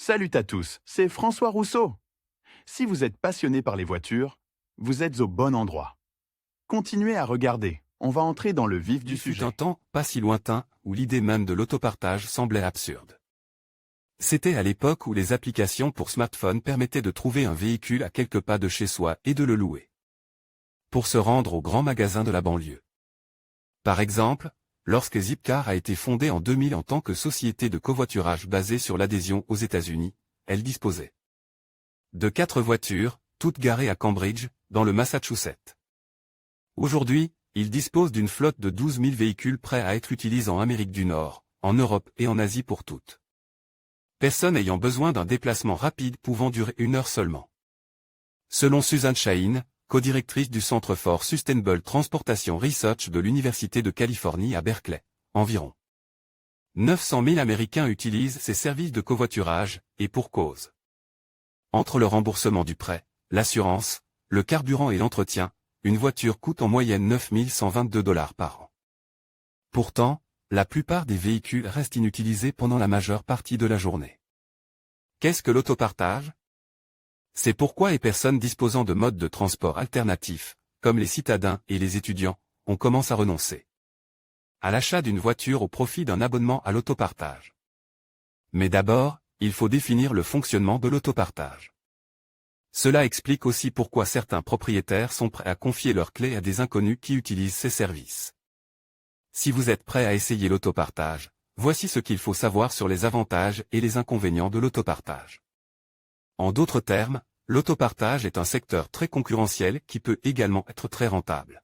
Salut à tous, c'est François Rousseau. Si vous êtes passionné par les voitures, vous êtes au bon endroit. Continuez à regarder, on va entrer dans le vif du Il fut sujet. un temps, pas si lointain, où l'idée même de l'autopartage semblait absurde. C'était à l'époque où les applications pour smartphone permettaient de trouver un véhicule à quelques pas de chez soi et de le louer. Pour se rendre au grand magasin de la banlieue. Par exemple, lorsque Zipcar a été fondée en 2000 en tant que société de covoiturage basée sur l'adhésion aux États-Unis, elle disposait de 4 voitures, toutes garées à Cambridge, dans le Massachusetts. Aujourd'hui, il dispose d'une flotte de 12 000 véhicules prêts à être utilisés en Amérique du Nord, en Europe et en Asie pour toutes personnes ayant besoin d'un déplacement rapide pouvant durer 1 heure seulement. Selon Suzanne Shaheen, co-directrice du Centre for Sustainable Transportation Research de l'Université de Californie à Berkeley, environ 900 000 Américains utilisent ces services de covoiturage, et pour cause. Entre le remboursement du prêt, l'assurance, le carburant et l'entretien, une voiture coûte en moyenne 9 122 $ par an. Pourtant, la plupart des véhicules restent inutilisés pendant la majeure partie de la journée. Qu'est-ce que l'autopartage? C'est pourquoi les personnes disposant de modes de transport alternatifs, comme les citadins et les étudiants, on commence à renoncer à l'achat d'une voiture au profit d'un abonnement à l'autopartage. Mais d'abord, il faut définir le fonctionnement de l'autopartage. Cela explique aussi pourquoi certains propriétaires sont prêts à confier leurs clés à des inconnus qui utilisent ces services. Si vous êtes prêt à essayer l'autopartage, voici ce qu'il faut savoir sur les avantages et les inconvénients de l'autopartage. En d'autres termes, l'autopartage est un secteur très concurrentiel qui peut également être très rentable.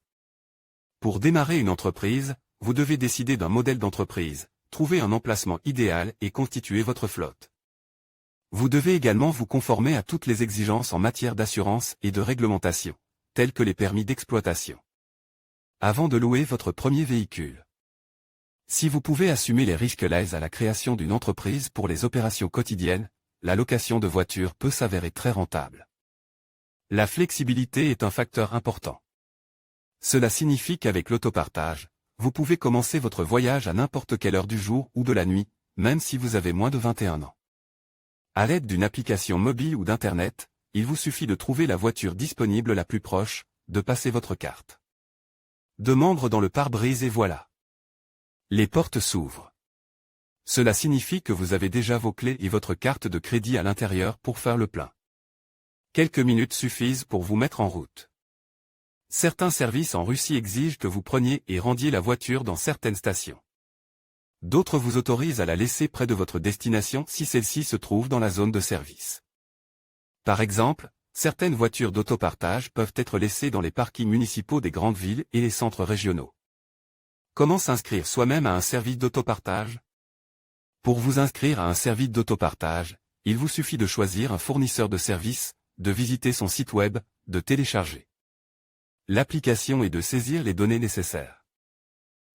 Pour démarrer une entreprise, vous devez décider d'un modèle d'entreprise, trouver un emplacement idéal et constituer votre flotte. Vous devez également vous conformer à toutes les exigences en matière d'assurance et de réglementation, telles que les permis d'exploitation. Avant de louer votre premier véhicule. Si vous pouvez assumer les risques liés à la création d'une entreprise pour les opérations quotidiennes, la location de voitures peut s'avérer très rentable. La flexibilité est un facteur important. Cela signifie qu'avec l'autopartage, vous pouvez commencer votre voyage à n'importe quelle heure du jour ou de la nuit, même si vous avez moins de 21 ans. À l'aide d'une application mobile ou d'Internet, il vous suffit de trouver la voiture disponible la plus proche, de passer votre carte de membre dans le pare-brise et voilà. Les portes s'ouvrent. Cela signifie que vous avez déjà vos clés et votre carte de crédit à l'intérieur pour faire le plein. Quelques minutes suffisent pour vous mettre en route. Certains services en Russie exigent que vous preniez et rendiez la voiture dans certaines stations. D'autres vous autorisent à la laisser près de votre destination si celle-ci se trouve dans la zone de service. Par exemple, certaines voitures d'autopartage peuvent être laissées dans les parkings municipaux des grandes villes et les centres régionaux. Comment s'inscrire soi-même à un service d'autopartage? Pour vous inscrire à un service d'autopartage, il vous suffit de choisir un fournisseur de services, de visiter son site web, de télécharger l'application et de saisir les données nécessaires.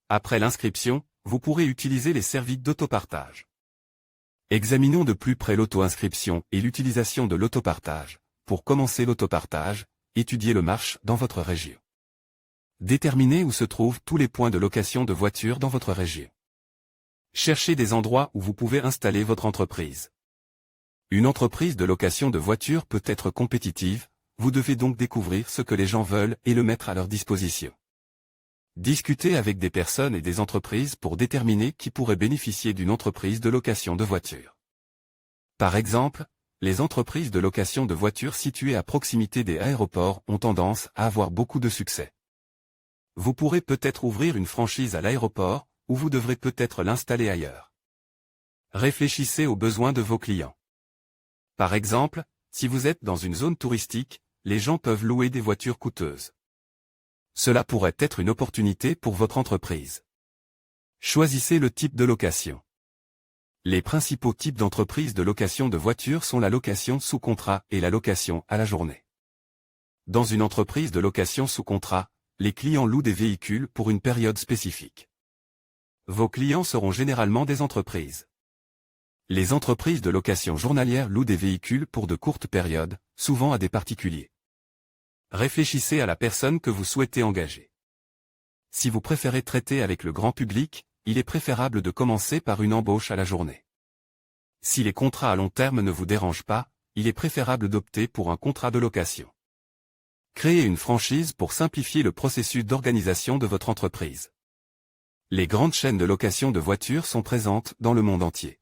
Après l'inscription, vous pourrez utiliser les services d'autopartage. Examinons de plus près l'auto-inscription et l'utilisation de l'autopartage. Pour commencer l'autopartage, étudiez le marché dans votre région. Déterminez où se trouvent tous les points de location de voitures dans votre région. Cherchez des endroits où vous pouvez installer votre entreprise. Une entreprise de location de voitures peut être compétitive, vous devez donc découvrir ce que les gens veulent et le mettre à leur disposition. Discutez avec des personnes et des entreprises pour déterminer qui pourrait bénéficier d'une entreprise de location de voitures. Par exemple, les entreprises de location de voitures situées à proximité des aéroports ont tendance à avoir beaucoup de succès. Vous pourrez peut-être ouvrir une franchise à l'aéroport, ou vous devrez peut-être l'installer ailleurs. Réfléchissez aux besoins de vos clients. Par exemple, si vous êtes dans une zone touristique, les gens peuvent louer des voitures coûteuses. Cela pourrait être une opportunité pour votre entreprise. Choisissez le type de location. Les principaux types d'entreprises de location de voitures sont la location sous contrat et la location à la journée. Dans une entreprise de location sous contrat, les clients louent des véhicules pour une période spécifique. Vos clients seront généralement des entreprises. Les entreprises de location journalière louent des véhicules pour de courtes périodes, souvent à des particuliers. Réfléchissez à la personne que vous souhaitez engager. Si vous préférez traiter avec le grand public, il est préférable de commencer par une embauche à la journée. Si les contrats à long terme ne vous dérangent pas, il est préférable d'opter pour un contrat de location. Créez une franchise pour simplifier le processus d'organisation de votre entreprise. Les grandes chaînes de location de voitures sont présentes dans le monde entier.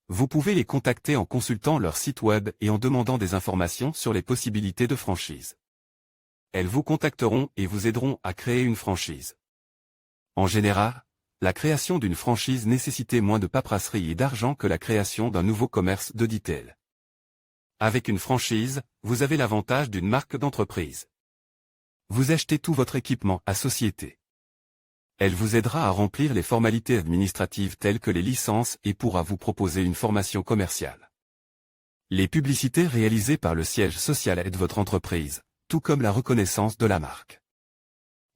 Vous pouvez les contacter en consultant leur site web et en demandant des informations sur les possibilités de franchise. Elles vous contacteront et vous aideront à créer une franchise. En général, la création d'une franchise nécessitait moins de paperasserie et d'argent que la création d'un nouveau commerce de détail. Avec une franchise, vous avez l'avantage d'une marque d'entreprise. Vous achetez tout votre équipement à société. Elle vous aidera à remplir les formalités administratives telles que les licences et pourra vous proposer une formation commerciale. Les publicités réalisées par le siège social aident votre entreprise, tout comme la reconnaissance de la marque.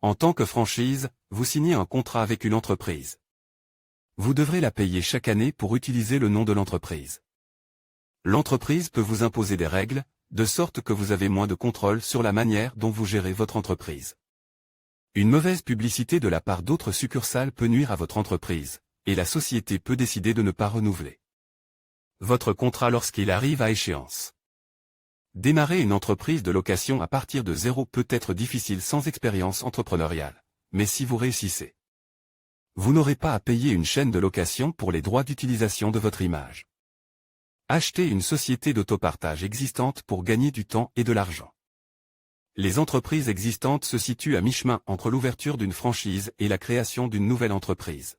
En tant que franchise, vous signez un contrat avec une entreprise. Vous devrez la payer chaque année pour utiliser le nom de l'entreprise. L'entreprise peut vous imposer des règles, de sorte que vous avez moins de contrôle sur la manière dont vous gérez votre entreprise. Une mauvaise publicité de la part d'autres succursales peut nuire à votre entreprise, et la société peut décider de ne pas renouveler votre contrat lorsqu'il arrive à échéance. Démarrer une entreprise de location à partir de zéro peut être difficile sans expérience entrepreneuriale, mais si vous réussissez, vous n'aurez pas à payer une chaîne de location pour les droits d'utilisation de votre image. Achetez une société d'autopartage existante pour gagner du temps et de l'argent. Les entreprises existantes se situent à mi-chemin entre l'ouverture d'une franchise et la création d'une nouvelle entreprise.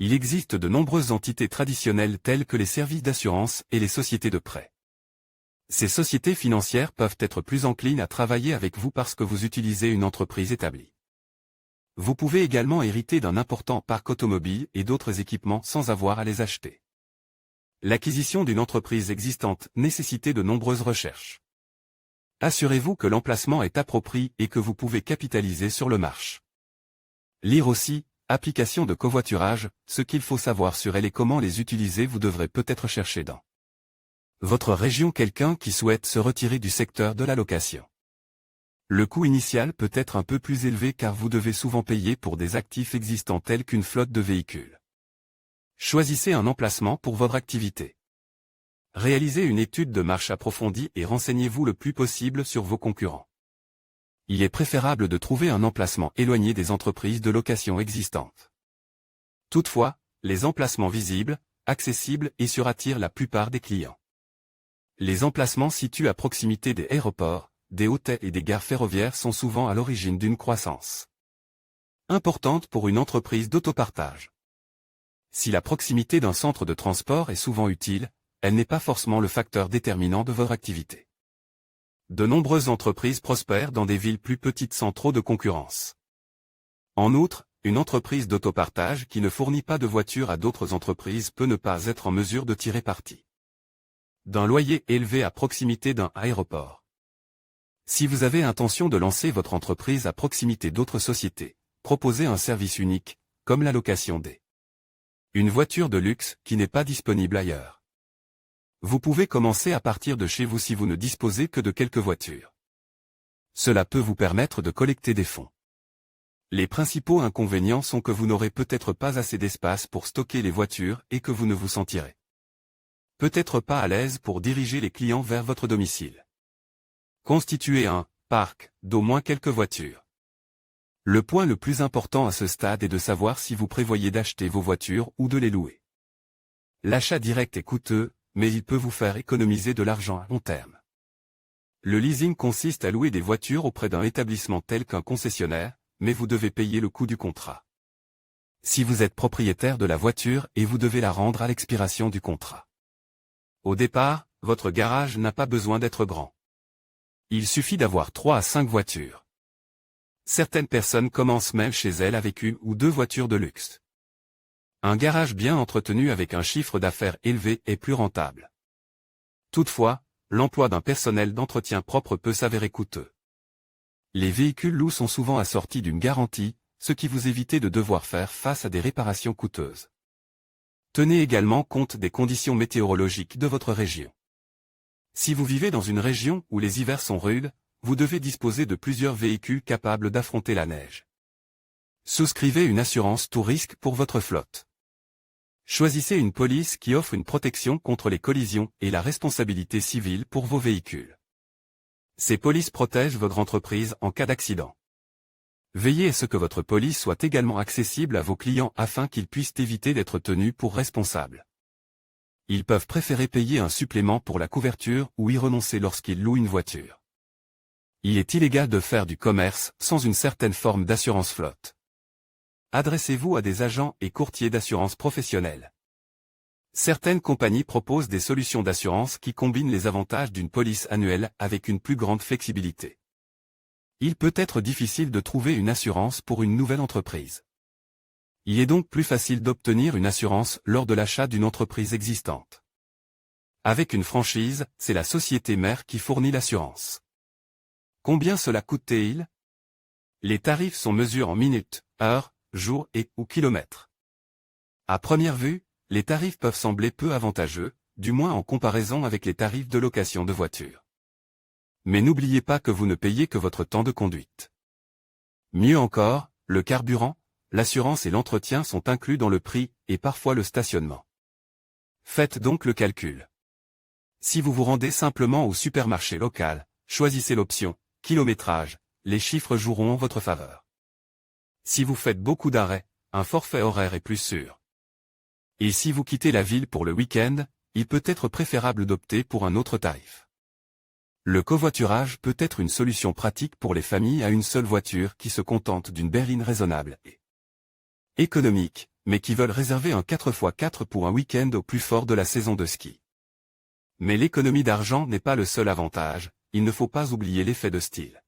Il existe de nombreuses entités traditionnelles telles que les services d'assurance et les sociétés de prêt. Ces sociétés financières peuvent être plus enclines à travailler avec vous parce que vous utilisez une entreprise établie. Vous pouvez également hériter d'un important parc automobile et d'autres équipements sans avoir à les acheter. L'acquisition d'une entreprise existante nécessitait de nombreuses recherches. Assurez-vous que l'emplacement est approprié et que vous pouvez capitaliser sur le marché. Lire aussi, applications de covoiturage, ce qu'il faut savoir sur elles et comment les utiliser. Vous devrez peut-être chercher dans votre région quelqu'un qui souhaite se retirer du secteur de la location. Le coût initial peut être un peu plus élevé car vous devez souvent payer pour des actifs existants tels qu'une flotte de véhicules. Choisissez un emplacement pour votre activité. Réalisez une étude de marché approfondie et renseignez-vous le plus possible sur vos concurrents. Il est préférable de trouver un emplacement éloigné des entreprises de location existantes. Toutefois, les emplacements visibles, accessibles et sûrs attirent la plupart des clients. Les emplacements situés à proximité des aéroports, des hôtels et des gares ferroviaires sont souvent à l'origine d'une croissance importante pour une entreprise d'autopartage. Si la proximité d'un centre de transport est souvent utile, elle n'est pas forcément le facteur déterminant de votre activité. De nombreuses entreprises prospèrent dans des villes plus petites sans trop de concurrence. En outre, une entreprise d'autopartage qui ne fournit pas de voitures à d'autres entreprises peut ne pas être en mesure de tirer parti d'un loyer élevé à proximité d'un aéroport. Si vous avez intention de lancer votre entreprise à proximité d'autres sociétés, proposez un service unique, comme la location une voiture de luxe qui n'est pas disponible ailleurs. Vous pouvez commencer à partir de chez vous si vous ne disposez que de quelques voitures. Cela peut vous permettre de collecter des fonds. Les principaux inconvénients sont que vous n'aurez peut-être pas assez d'espace pour stocker les voitures et que vous ne vous sentirez peut-être pas à l'aise pour diriger les clients vers votre domicile. Constituez un parc d'au moins quelques voitures. Le point le plus important à ce stade est de savoir si vous prévoyez d'acheter vos voitures ou de les louer. L'achat direct est coûteux, mais il peut vous faire économiser de l'argent à long terme. Le leasing consiste à louer des voitures auprès d'un établissement tel qu'un concessionnaire, mais vous devez payer le coût du contrat. Si vous êtes propriétaire de la voiture et vous devez la rendre à l'expiration du contrat. Au départ, votre garage n'a pas besoin d'être grand. Il suffit d'avoir 3 à 5 voitures. Certaines personnes commencent même chez elles avec 1 ou 2 voitures de luxe. Un garage bien entretenu avec un chiffre d'affaires élevé est plus rentable. Toutefois, l'emploi d'un personnel d'entretien propre peut s'avérer coûteux. Les véhicules loués sont souvent assortis d'une garantie, ce qui vous évite de devoir faire face à des réparations coûteuses. Tenez également compte des conditions météorologiques de votre région. Si vous vivez dans une région où les hivers sont rudes, vous devez disposer de plusieurs véhicules capables d'affronter la neige. Souscrivez une assurance tout risque pour votre flotte. Choisissez une police qui offre une protection contre les collisions et la responsabilité civile pour vos véhicules. Ces polices protègent votre entreprise en cas d'accident. Veillez à ce que votre police soit également accessible à vos clients afin qu'ils puissent éviter d'être tenus pour responsables. Ils peuvent préférer payer un supplément pour la couverture ou y renoncer lorsqu'ils louent une voiture. Il est illégal de faire du commerce sans une certaine forme d'assurance flotte. Adressez-vous à des agents et courtiers d'assurance professionnels. Certaines compagnies proposent des solutions d'assurance qui combinent les avantages d'une police annuelle avec une plus grande flexibilité. Il peut être difficile de trouver une assurance pour une nouvelle entreprise. Il est donc plus facile d'obtenir une assurance lors de l'achat d'une entreprise existante. Avec une franchise, c'est la société mère qui fournit l'assurance. Combien cela coûte-t-il? Les tarifs sont mesurés en minutes, heures, jours ou kilomètres. À première vue, les tarifs peuvent sembler peu avantageux, du moins en comparaison avec les tarifs de location de voitures. Mais n'oubliez pas que vous ne payez que votre temps de conduite. Mieux encore, le carburant, l'assurance et l'entretien sont inclus dans le prix et parfois le stationnement. Faites donc le calcul. Si vous vous rendez simplement au supermarché local, choisissez l'option « kilométrage », les chiffres joueront en votre faveur. Si vous faites beaucoup d'arrêts, un forfait horaire est plus sûr. Et si vous quittez la ville pour le week-end, il peut être préférable d'opter pour un autre tarif. Le covoiturage peut être une solution pratique pour les familles à une seule voiture qui se contentent d'une berline raisonnable et économique, mais qui veulent réserver un 4x4 pour un week-end au plus fort de la saison de ski. Mais l'économie d'argent n'est pas le seul avantage, il ne faut pas oublier l'effet de style.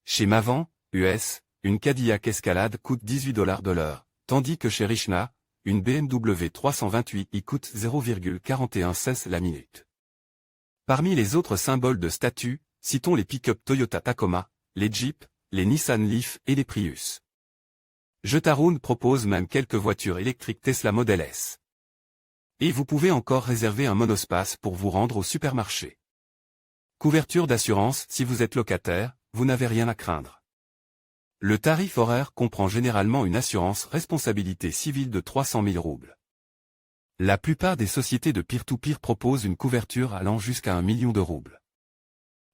Chez Mavan, US, une Cadillac Escalade coûte $18 de l'heure, tandis que chez Richna, une BMW 328 y coûte 0,41 cents la minute. Parmi les autres symboles de statut, citons les pick-up Toyota Tacoma, les Jeep, les Nissan Leaf et les Prius. Jetaroun propose même quelques voitures électriques Tesla Model S. Et vous pouvez encore réserver un monospace pour vous rendre au supermarché. Couverture d'assurance, si vous êtes locataire, vous n'avez rien à craindre. Le tarif horaire comprend généralement une assurance responsabilité civile de 300 000 roubles. La plupart des sociétés de peer-to-peer proposent une couverture allant jusqu'à 1 million de roubles.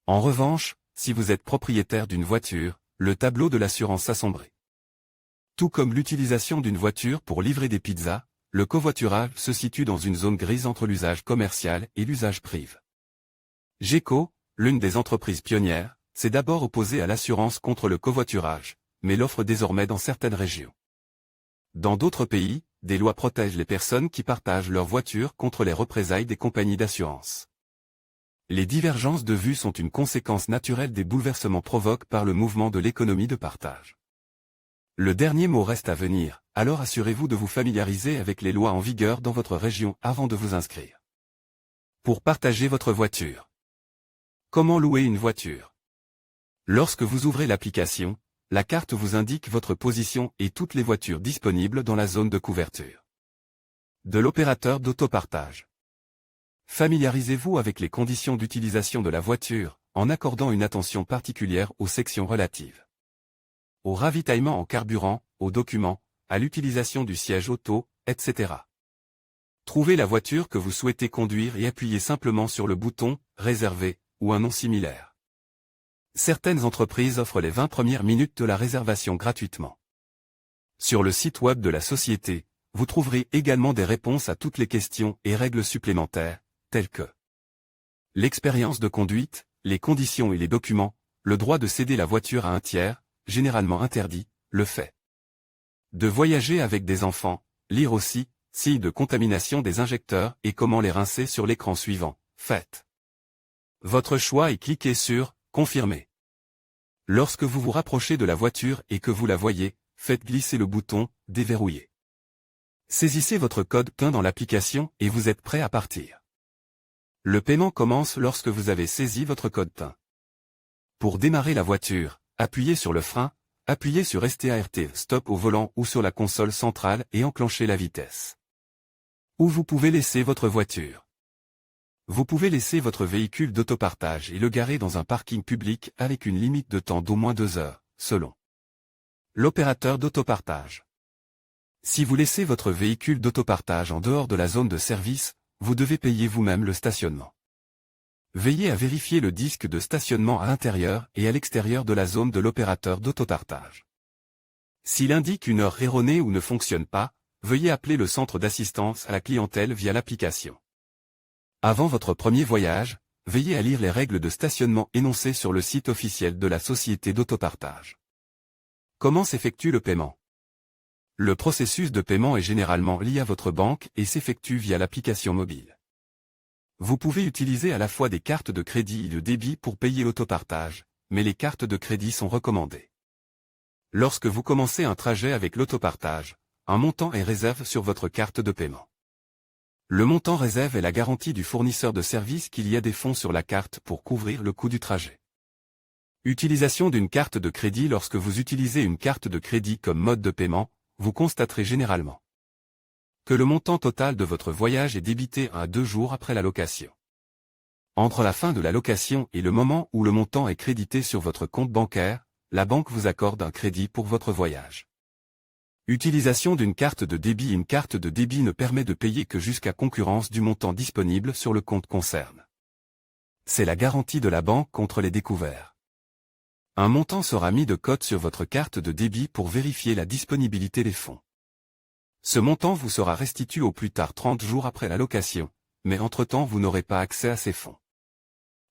En revanche, si vous êtes propriétaire d'une voiture, le tableau de l'assurance s'assombrit. Tout comme l'utilisation d'une voiture pour livrer des pizzas, le covoiturage se situe dans une zone grise entre l'usage commercial et l'usage privé. GECO, l'une des entreprises pionnières, s'est d'abord opposée à l'assurance contre le covoiturage, mais l'offre désormais dans certaines régions. Dans d'autres pays, des lois protègent les personnes qui partagent leur voiture contre les représailles des compagnies d'assurance. Les divergences de vues sont une conséquence naturelle des bouleversements provoqués par le mouvement de l'économie de partage. Le dernier mot reste à venir, alors assurez-vous de vous familiariser avec les lois en vigueur dans votre région avant de vous inscrire. Pour partager votre voiture. Comment louer une voiture? Lorsque vous ouvrez l'application, la carte vous indique votre position et toutes les voitures disponibles dans la zone de couverture de l'opérateur d'autopartage. Familiarisez-vous avec les conditions d'utilisation de la voiture, en accordant une attention particulière aux sections relatives au ravitaillement en carburant, aux documents, à l'utilisation du siège auto, etc. Trouvez la voiture que vous souhaitez conduire et appuyez simplement sur le bouton « Réserver » ou un nom similaire. Certaines entreprises offrent les 20 premières minutes de la réservation gratuitement. Sur le site web de la société, vous trouverez également des réponses à toutes les questions et règles supplémentaires, telles que l'expérience de conduite, les conditions et les documents, le droit de céder la voiture à un tiers, généralement interdit, le fait de voyager avec des enfants, lire aussi, signes de contamination des injecteurs et comment les rincer sur l'écran suivant, faites votre choix et cliquez sur « Confirmer ». Lorsque vous vous rapprochez de la voiture et que vous la voyez, faites glisser le bouton « Déverrouiller ». Saisissez votre code PIN dans l'application et vous êtes prêt à partir. Le paiement commence lorsque vous avez saisi votre code PIN. Pour démarrer la voiture, appuyez sur le frein, appuyez sur START Stop au volant ou sur la console centrale et enclenchez la vitesse. Ou vous pouvez laisser votre voiture. Vous pouvez laisser votre véhicule d'autopartage et le garer dans un parking public avec une limite de temps d'au moins 2 heures, selon l'opérateur d'autopartage. Si vous laissez votre véhicule d'autopartage en dehors de la zone de service, vous devez payer vous-même le stationnement. Veillez à vérifier le disque de stationnement à l'intérieur et à l'extérieur de la zone de l'opérateur d'autopartage. S'il indique une heure erronée ou ne fonctionne pas, veuillez appeler le centre d'assistance à la clientèle via l'application. Avant votre premier voyage, veillez à lire les règles de stationnement énoncées sur le site officiel de la société d'autopartage. Comment s'effectue le paiement? Le processus de paiement est généralement lié à votre banque et s'effectue via l'application mobile. Vous pouvez utiliser à la fois des cartes de crédit et de débit pour payer l'autopartage, mais les cartes de crédit sont recommandées. Lorsque vous commencez un trajet avec l'autopartage, un montant est réservé sur votre carte de paiement. Le montant réserve est la garantie du fournisseur de service qu'il y a des fonds sur la carte pour couvrir le coût du trajet. Utilisation d'une carte de crédit. Lorsque vous utilisez une carte de crédit comme mode de paiement, vous constaterez généralement que le montant total de votre voyage est débité 1 à 2 jours après la location. Entre la fin de la location et le moment où le montant est crédité sur votre compte bancaire, la banque vous accorde un crédit pour votre voyage. Utilisation d'une carte de débit. Une carte de débit ne permet de payer que jusqu'à concurrence du montant disponible sur le compte concerne. C'est la garantie de la banque contre les découverts. Un montant sera mis de côté sur votre carte de débit pour vérifier la disponibilité des fonds. Ce montant vous sera restitué au plus tard 30 jours après la location, mais entre-temps vous n'aurez pas accès à ces fonds.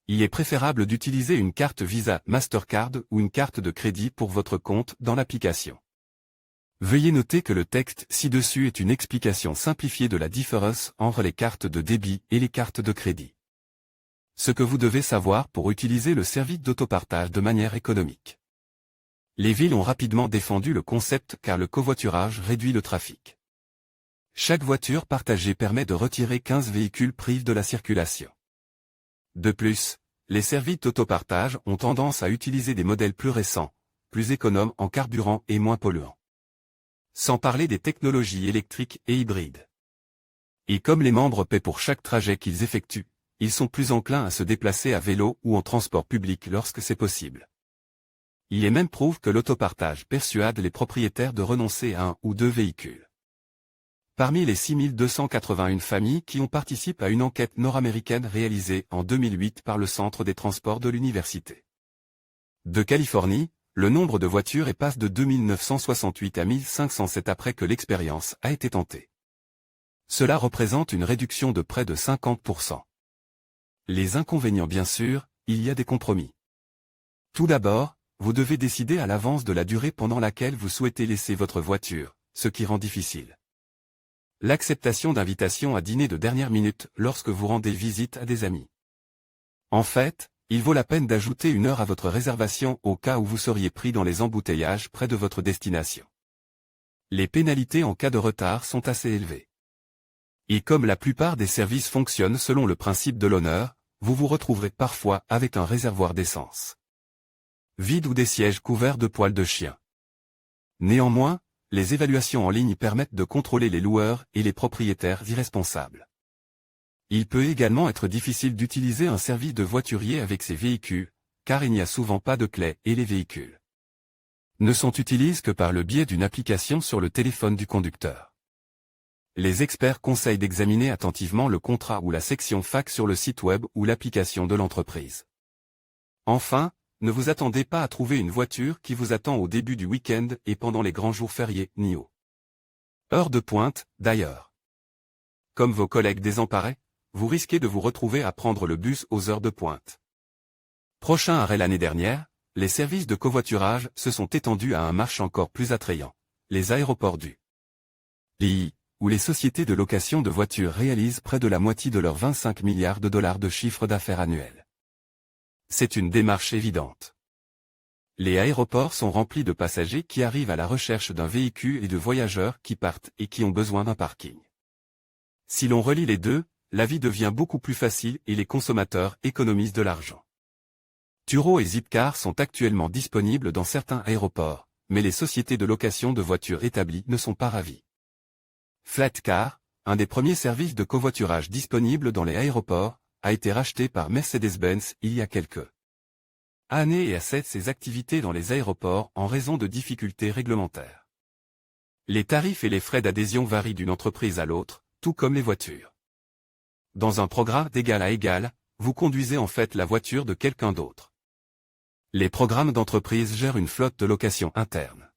Il est préférable d'utiliser une carte Visa, Mastercard ou une carte de crédit pour votre compte dans l'application. Veuillez noter que le texte ci-dessus est une explication simplifiée de la différence entre les cartes de débit et les cartes de crédit. Ce que vous devez savoir pour utiliser le service d'autopartage de manière économique. Les villes ont rapidement défendu le concept car le covoiturage réduit le trafic. Chaque voiture partagée permet de retirer 15 véhicules privés de la circulation. De plus, les services d'autopartage ont tendance à utiliser des modèles plus récents, plus économes en carburant et moins polluants. Sans parler des technologies électriques et hybrides. Et comme les membres paient pour chaque trajet qu'ils effectuent, ils sont plus enclins à se déplacer à vélo ou en transport public lorsque c'est possible. Il est même prouvé que l'autopartage persuade les propriétaires de renoncer à 1 ou 2 véhicules. Parmi les 6281 familles qui ont participé à une enquête nord-américaine réalisée en 2008 par le Centre des transports de l'Université de Californie, le nombre de voitures passe de 2968 à 1507 après que l'expérience a été tentée. Cela représente une réduction de près de 50%. Les inconvénients. Bien sûr, il y a des compromis. Tout d'abord, vous devez décider à l'avance de la durée pendant laquelle vous souhaitez laisser votre voiture, ce qui rend difficile l'acceptation d'invitations à dîner de dernière minute lorsque vous rendez visite à des amis. En fait, il vaut la peine d'ajouter 1 heure à votre réservation au cas où vous seriez pris dans les embouteillages près de votre destination. Les pénalités en cas de retard sont assez élevées. Et comme la plupart des services fonctionnent selon le principe de l'honneur, vous vous retrouverez parfois avec un réservoir d'essence vide ou des sièges couverts de poils de chien. Néanmoins, les évaluations en ligne permettent de contrôler les loueurs et les propriétaires irresponsables. Il peut également être difficile d'utiliser un service de voiturier avec ces véhicules, car il n'y a souvent pas de clé et les véhicules ne sont utilisés que par le biais d'une application sur le téléphone du conducteur. Les experts conseillent d'examiner attentivement le contrat ou la section FAQ sur le site web ou l'application de l'entreprise. Enfin, ne vous attendez pas à trouver une voiture qui vous attend au début du week-end et pendant les grands jours fériés, ni aux heures de pointe, d'ailleurs. Comme vos collègues désemparés, vous risquez de vous retrouver à prendre le bus aux heures de pointe. Prochain arrêt. L'année dernière, les services de covoiturage se sont étendus à un marché encore plus attrayant, les aéroports du pays, où les sociétés de location de voitures réalisent près de la moitié de leurs 25 milliards de dollars de chiffre d'affaires annuel. C'est une démarche évidente. Les aéroports sont remplis de passagers qui arrivent à la recherche d'un véhicule et de voyageurs qui partent et qui ont besoin d'un parking. Si l'on relie les deux, la vie devient beaucoup plus facile et les consommateurs économisent de l'argent. Turo et Zipcar sont actuellement disponibles dans certains aéroports, mais les sociétés de location de voitures établies ne sont pas ravies. Flatcar, un des premiers services de covoiturage disponibles dans les aéroports, a été racheté par Mercedes-Benz il y a quelques années et a cessé ses activités dans les aéroports en raison de difficultés réglementaires. Les tarifs et les frais d'adhésion varient d'une entreprise à l'autre, tout comme les voitures. Dans un programme d'égal à égal, vous conduisez en fait la voiture de quelqu'un d'autre. Les programmes d'entreprise gèrent une flotte de location interne.